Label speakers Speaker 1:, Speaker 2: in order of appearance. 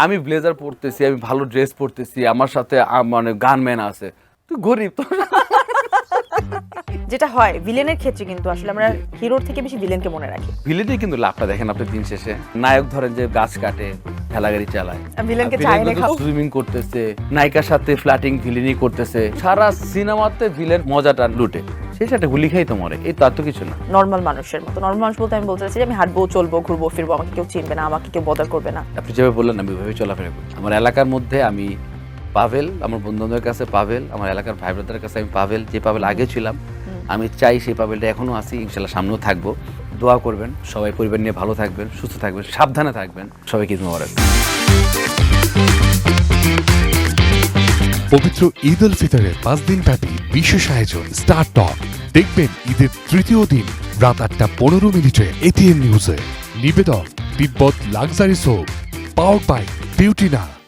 Speaker 1: আমি ব্লেজার পরতেছি, আমি ভালো ড্রেস পরতেছি, আমার সাথে মানে গানম্যান আছে, তুই গরিব তো।
Speaker 2: যেটা হয় ভিলেনের ক্ষেত্রে কিন্তু আসলে আমরা হিরোর থেকে বেশি ভিলেনকে মনে রাখি।
Speaker 1: ভিলেনই কিন্তু লাভটা দেখেন আপনি দিন শেষে। নায়ক ধরেন যে গাছ কাটে, ঠেলাগাড়ি চালায়,
Speaker 2: ভিলেনকে চায় না খাও।
Speaker 1: সুইমিং করতেছে, নায়িকার সাথে ফ্ল্যাটিং ভিলেনই করতেছে, সারা সিনেমাতে ভিলেন মজাটা লুটে, সেই সাথে গুলি খাই তো মরে, এই তো আর তো কিছু না।
Speaker 2: নর্মাল মানুষের মতো, নর্মাল মানুষ বলতে আমি বলতে চাইছি যে আমি হাঁটবো, চলবো, ঘুরবো, ফিরবো, আমাকে কেউ চিনবে না, আমাকে কেউ বদার করবে না।
Speaker 1: আপনি যেভাবে বললেন আমি ওইভাবে চলাফেরা করি। আমার এলাকার মধ্যে আমি পাভেল, আমার বন্ধুদের কাছে পাভেল, আমার এলাকার ভাই ব্রাদারের কাছে আমি পাভেল, যে পাভেল আগে ছিলাম আমি চাই সেই পাভেলটা এখনো আছি, ইনশাল্লাহ সামনেও থাকবো। দোয়া করবেন, সবাই পরিবার নিয়ে ভালো থাকবেন, সুস্থ থাকবেন, সাবধানে থাকবেন, সবাইকে ঈদ মোবারক।
Speaker 3: পবিত্র ঈদ উল ফিতরের 5 দিন ব্যাপী বিশেষ আয়োজন স্টার টক দেখবেন ঈদের তৃতীয় দিন রাত 8:15 এটিএন নিউজে। নিবেদন তিব্বত লাক্সারি সোপ, পাওয়ার বাই বিউটিনা।